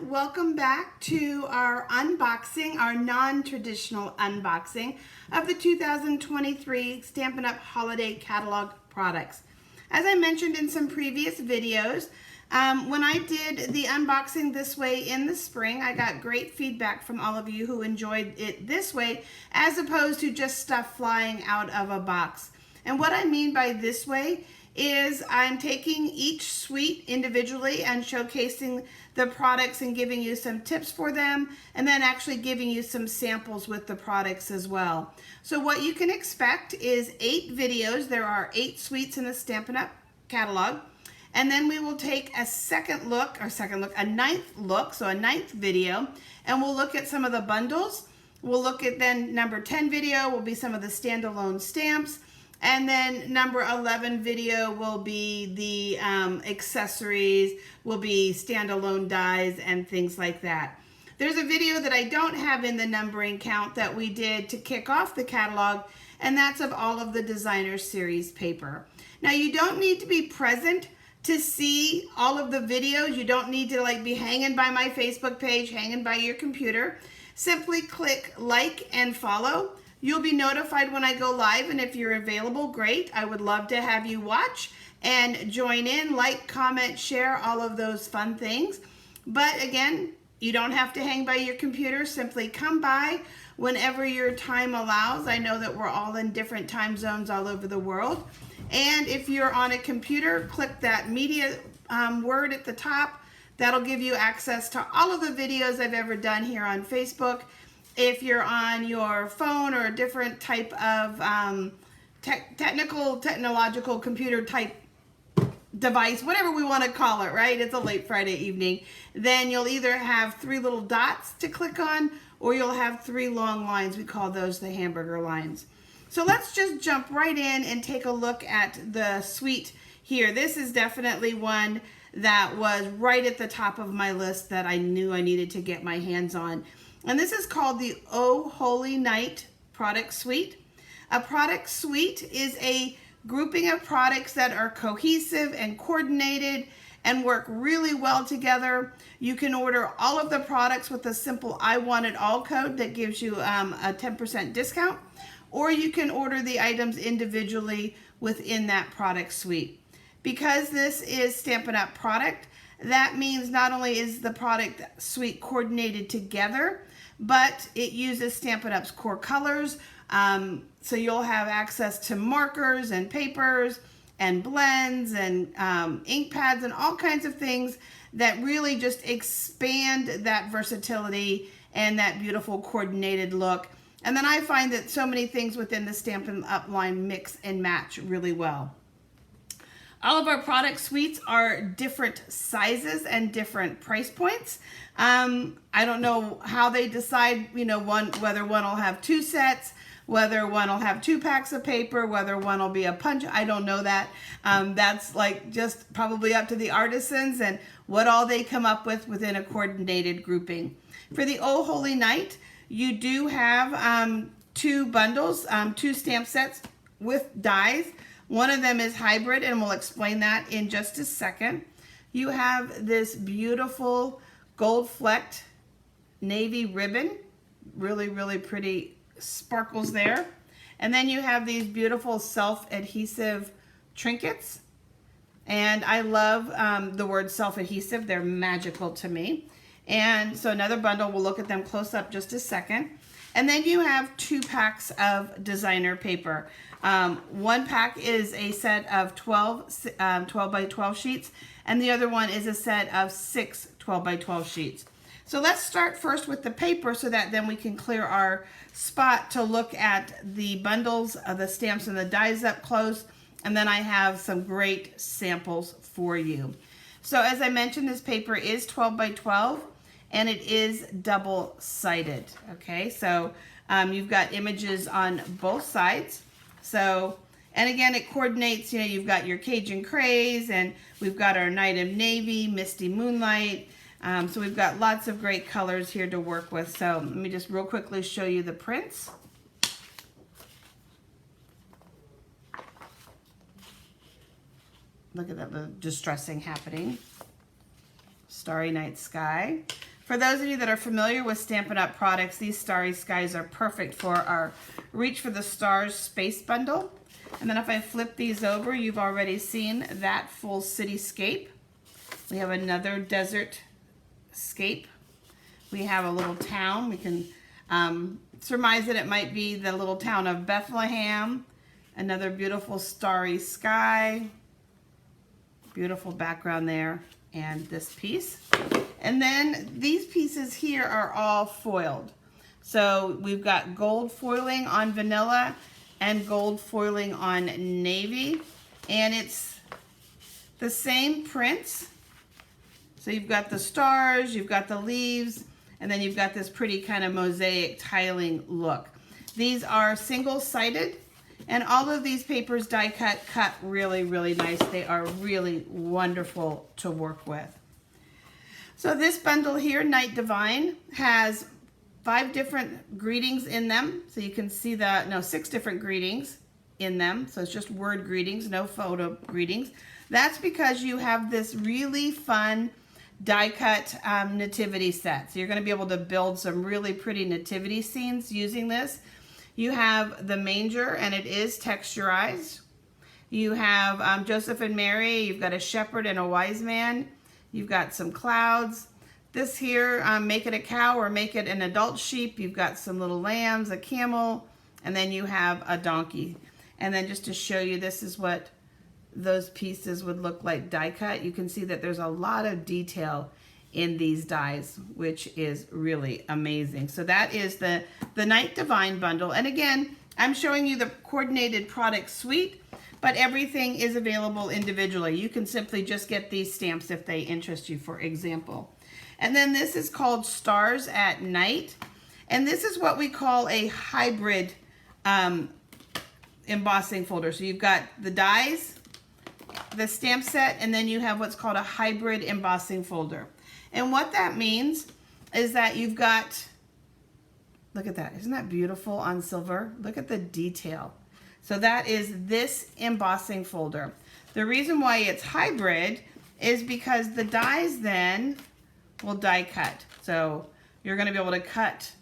welcome back to our unboxing, our non-traditional unboxing of the 2023 Stampin' Up! Holiday Catalog products. As I mentioned in some previous videos, when I did the unboxing this way in the spring, I got great feedback from all of you who enjoyed it this way as opposed to just stuff flying out of a box. And what I mean by this way is I'm taking each suite individually and showcasing the products and giving you some tips for them, and then actually giving you some samples with the products as well. So what you can expect is 8 videos. There are 8 suites in the Stampin' Up! Catalog. And then we will take a a ninth look, so a 9th video, and we'll look at some of the bundles. We'll look at then number 10 video will be some of the standalone stamps. And then number 11 video will be the accessories, will be standalone dies and things like that. There's a video that I don't have in the numbering count that we did to kick off the catalog, and that's of all of the designer series paper. Now you don't need to be present to see all of the videos. You don't need to be hanging by my Facebook page, hanging by your computer. Simply click like and follow. You'll be notified when I go live, and if you're available, great. I would love to have you watch and join in, like, comment, share, all of those fun things. But again, you don't have to hang by your computer. Simply come by whenever your time allows. I know that we're all in different time zones all over the world. And if you're on a computer, click that media word at the top. That'll give you access to all of the videos I've ever done here on Facebook. If you're on your phone or a different type of technological computer type device, whatever we want to call it, right? It's a late Friday evening. Then you'll either have 3 little dots to click on, or you'll have 3 long lines. We call those the hamburger lines. So let's just jump right in and take a look at the suite here. This is definitely one that was right at the top of my list that I knew I needed to get my hands on. And this is called the Oh Holy Night product suite. A product suite is a grouping of products that are cohesive and coordinated and work really well together. You can order all of the products with a simple I Want It All code that gives you a 10% discount, or you can order the items individually within that product suite. Because this is Stampin' Up! Product, that means not only is the product suite coordinated together, but it uses Stampin' Up's core colors. So you'll have access to markers and papers and blends and ink pads and all kinds of things that really just expand that versatility and that beautiful coordinated look. And then I find that so many things within the Stampin' Up! Line mix and match really well. All of our product suites are different sizes and different price points. I don't know how they decide, whether one will have 2 sets, whether one will have 2 packs of paper, whether one will be a punch. I don't know that. That's just probably up to the artisans and what all they come up with within a coordinated grouping. For the Oh Holy Night, you do have 2 bundles, 2 stamp sets with dies. One of them is hybrid, and we'll explain that in just a second. You have this beautiful gold flecked navy ribbon. Really, really pretty sparkles there. And then you have these beautiful self-adhesive trinkets. And I love the word self-adhesive. They're magical to me. And so another bundle, we'll look at them close up just a second. And then you have 2 packs of designer paper. One pack is a set of 12 by 12 sheets, and the other one is a set of 6 12 by 12 sheets. So let's start first with the paper so that then we can clear our spot to look at the bundles of the stamps and the dies up close, and then I have some great samples for you. So as I mentioned, this paper is 12 by 12. And it is double-sided, okay? So you've got images on both sides. So, and again, it coordinates, you've got your Cajun Craze, and we've got our Night of Navy, Misty Moonlight. So we've got lots of great colors here to work with. So let me just real quickly show you the prints. Look at that, the distressing happening. Starry Night Sky. For those of you that are familiar with Stampin' Up! Products, these Starry Skies are perfect for our Reach for the Stars Space Bundle. And then if I flip these over, you've already seen that full cityscape. We have another desert scape. We have a little town. We can surmise that it might be the little town of Bethlehem. Another beautiful starry sky. Beautiful background there. And this piece. And then these pieces here are all foiled. So we've got gold foiling on vanilla and gold foiling on navy. And it's the same prints. So you've got the stars, you've got the leaves, and then you've got this pretty kind of mosaic tiling look. These are single-sided, and all of these papers die cut really, really nice. They are really wonderful to work with. So this bundle here, Night Divine, has 5 different greetings in them. So you can see 6 different greetings in them. So it's just word greetings, no photo greetings. That's because you have this really fun die cut nativity set. So you're going to be able to build some really pretty nativity scenes using this. You have the manger, and it is texturized. You have Joseph and Mary. You've got a shepherd and a wise man. You've got some clouds. This here, make it a cow or make it an adult sheep. You've got some little lambs, a camel, and then you have a donkey. And then just to show you, this is what those pieces would look like die cut. You can see that there's a lot of detail in these dies, which is really amazing. So that is the Night Divine bundle. And again, I'm showing you the coordinated product suite, but everything is available individually. You can simply just get these stamps if they interest you, for example. And then this is called Stars at Night. And this is what we call a hybrid embossing folder. So you've got the dies, the stamp set, and then you have what's called a hybrid embossing folder. And what that means is that you've got, look at that, isn't that beautiful on silver? Look at the detail. So that is this embossing folder. The reason why it's hybrid is because the dies then will die cut. So you're going to be able to cut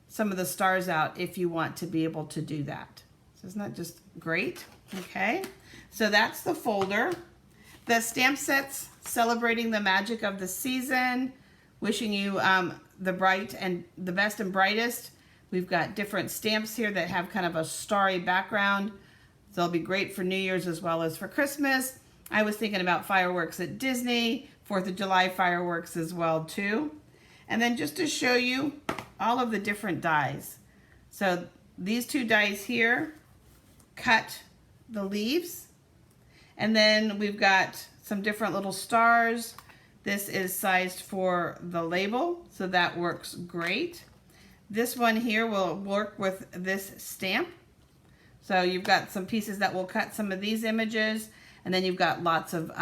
some of the stars out if you want to be able to do that. So isn't that just great? Okay, so that's the folder. The stamp sets celebrating the magic of the season, wishing you the best and brightest. We've got different stamps here that have kind of a starry background. So they'll be great for New Year's as well as for Christmas. I was thinking about fireworks at Disney, 4th of July fireworks as well too. And then just to show you all of the different dies. So these 2 dies here cut the leaves. And then we've got some different little stars. This is sized for the label, so that works great. This one here will work with this stamp. So you've got some pieces that will cut some of these images, and then you've got lots of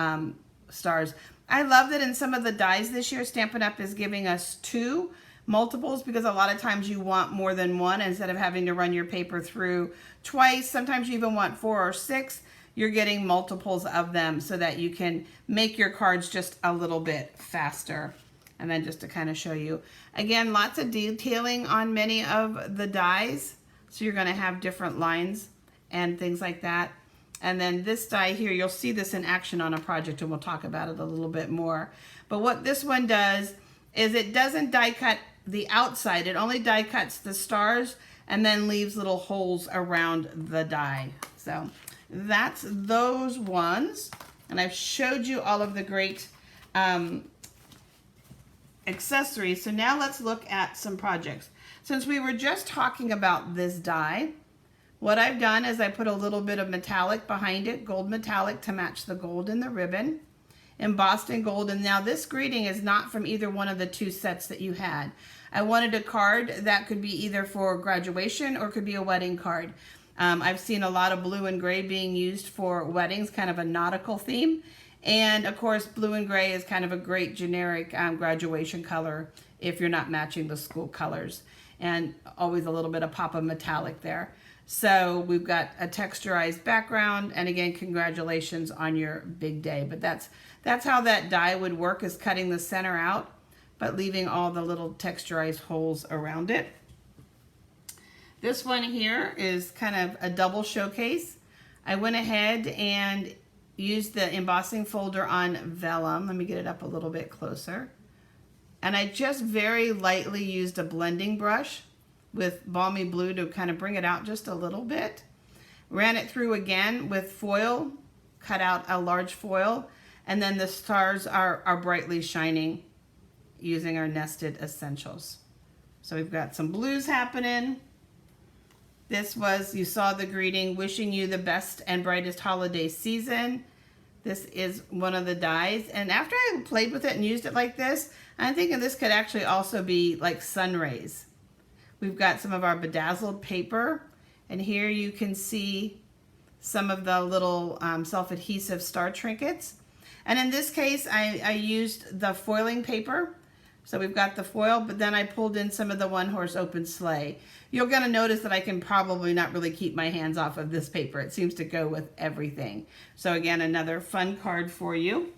stars. I love that in some of the dies this year, Stampin' Up! Is giving us 2 multiples, because a lot of times you want more than one instead of having to run your paper through twice. Sometimes you even want 4 or 6. You're getting multiples of them so that you can make your cards just a little bit faster. And then just to kind of show you, again, lots of detailing on many of the dies. So you're going to have different lines and things like that. And then this die here, you'll see this in action on a project, and we'll talk about it a little bit more. But what this one does is it doesn't die cut the outside. It only die cuts the stars and then leaves little holes around the die. So that's those ones. And I've showed you all of the great accessories. So now let's look at some projects. Since we were just talking about this die, what I've done is I put a little bit of metallic behind it, gold metallic to match the gold in the ribbon, embossed in gold. And now this greeting is not from either one of the 2 sets that you had. I wanted a card that could be either for graduation or could be a wedding card. I've seen a lot of blue and gray being used for weddings, kind of a nautical theme. And of course, blue and gray is kind of a great generic graduation color if you're not matching the school colors. And always a little bit of pop of metallic there. So we've got a texturized background, and again, congratulations on your big day. But that's how that die would work, is cutting the center out but leaving all the little texturized holes around it. This one here is kind of a double showcase. I went ahead and used the embossing folder on vellum. Let me get it up a little bit closer. And I just very lightly used a blending brush with Balmy Blue to kind of bring it out just a little bit. Ran it through again with foil, cut out a large foil, and then the stars are brightly shining using our nested essentials. So we've got some blues happening. This was, you saw the greeting, wishing you the best and brightest holiday season. This is one of the dies. And after I played with it and used it like this, I'm thinking this could actually also be like sun rays. We've got some of our bedazzled paper. And here you can see some of the little self-adhesive star trinkets. And in this case, I used the foiling paper. So we've got the foil, but then I pulled in some of the one-horse open sleigh. You're going to notice that I can probably not really keep my hands off of this paper. It seems to go with everything. So again, another fun card for you.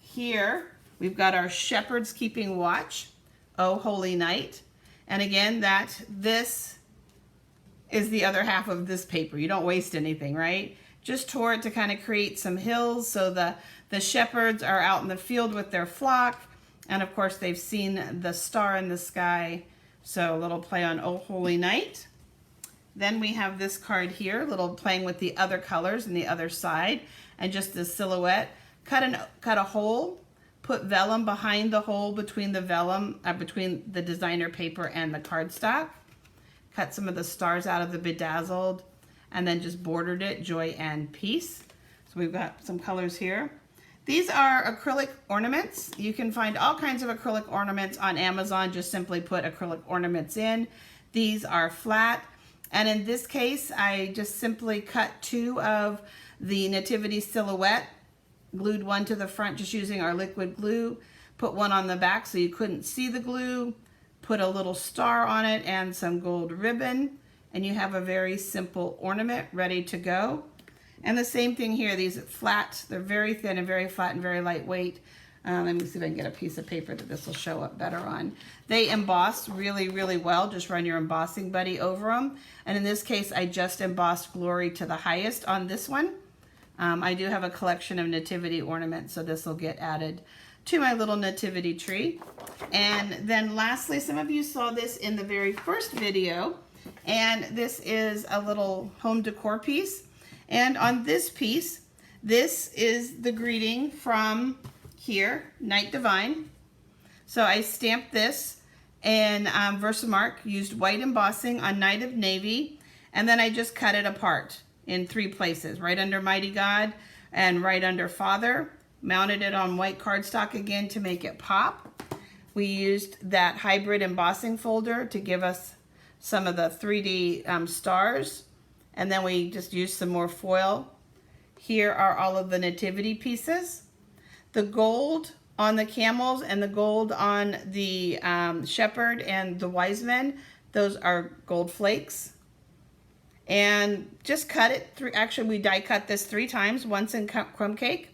Here, we've got our Shepherd's Keeping Watch, Oh Holy Night. And again, this is the other half of this paper. You don't waste anything, right? Just tore it to kind of create some hills so the shepherds are out in the field with their flock. And of course, they've seen the star in the sky. So a little play on Oh Holy Night. Then we have this card here, a little playing with the other colors and the other side. And just the silhouette. Cut a hole, put vellum behind the hole between the vellum, between the designer paper and the cardstock. Cut some of the stars out of the bedazzled, and then just bordered it, Joy and Peace. So we've got some colors here. These are acrylic ornaments. You can find all kinds of acrylic ornaments on Amazon. Just simply put acrylic ornaments in. These are flat. And in this case, I just simply cut 2 of the nativity silhouette, glued one to the front just using our liquid glue, put one on the back so you couldn't see the glue, put a little star on it and some gold ribbon, and you have a very simple ornament ready to go. And the same thing here, these are flat, they're very thin and very flat and very lightweight. Let me see if I can get a piece of paper that this will show up better on. They emboss really, really well. Just run your embossing buddy over them. And in this case, I just embossed Glory to the Highest on this one. I do have a collection of nativity ornaments, so this will get added to my little nativity tree. And then lastly, some of you saw this in the very first video, and this is a little home decor piece. And on this piece, this is the greeting from here, Night Divine. So I stamped this in Versamark, used white embossing on Night of Navy, and then I just cut it apart in 3 places, right under Mighty God and right under Father. Mounted it on white cardstock again to make it pop. We used that hybrid embossing folder to give us some of the 3D stars. And then we just used some more foil. Here are all of the nativity pieces. The gold on the camels and the gold on the shepherd and the wise men, those are gold flakes. And just cut it through. Actually, we die cut this 3 times, once in crumb cake,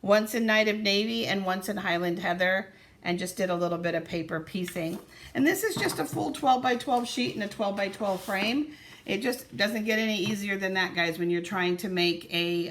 once in Night of Navy, and once in Highland Heather, and just did a little bit of paper piecing. And this is just a full 12 by 12 sheet and a 12 by 12 frame. It just doesn't get any easier than that, guys, when you're trying to make a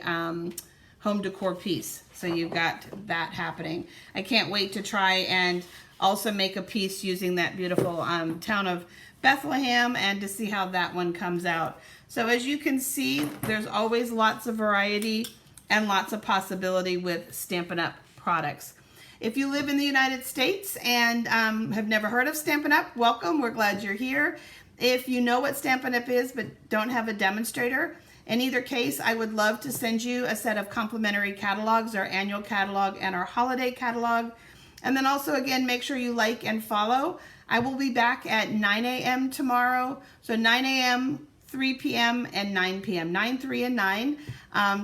home decor piece. So you've got that happening. I can't wait to try and also make a piece using that beautiful town of Bethlehem and to see how that one comes out. So as you can see, there's always lots of variety and lots of possibility with Stampin' Up! Products. If you live in the United States and have never heard of Stampin' Up!, welcome. We're glad you're here. If you know what Stampin' Up! Is but don't have a demonstrator, in either case, I would love to send you a set of complimentary catalogs, our annual catalog and our holiday catalog. And then also, again, make sure you like and follow. I will be back at 9 a.m. tomorrow. So 9 a.m., 3 p.m., and 9 p.m. 9, 3, and 9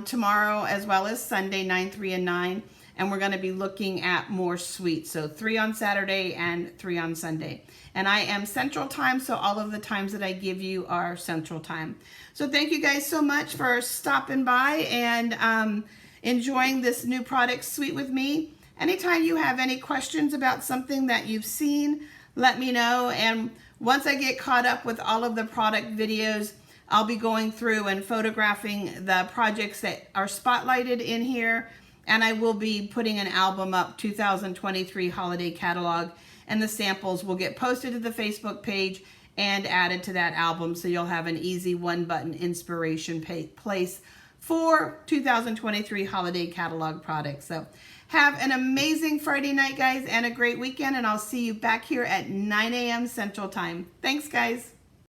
tomorrow, as well as Sunday, 9, 3, and 9. And we're going to be looking at more suites. So 3 on Saturday and 3 on Sunday. And I am Central Time, so all of the times that I give you are Central Time. So thank you guys so much for stopping by and enjoying this new product suite with me. Anytime you have any questions about something that you've seen, let me know. And once I get caught up with all of the product videos, I'll be going through and photographing the projects that are spotlighted in here. And I will be putting an album up, 2023 holiday catalog, and the samples will get posted to the Facebook page and added to that album, so you'll have an easy one-button inspiration place for 2023 holiday catalog products. So have an amazing Friday night, guys, and a great weekend, and I'll see you back here at 9 a.m. Central Time. Thanks, guys.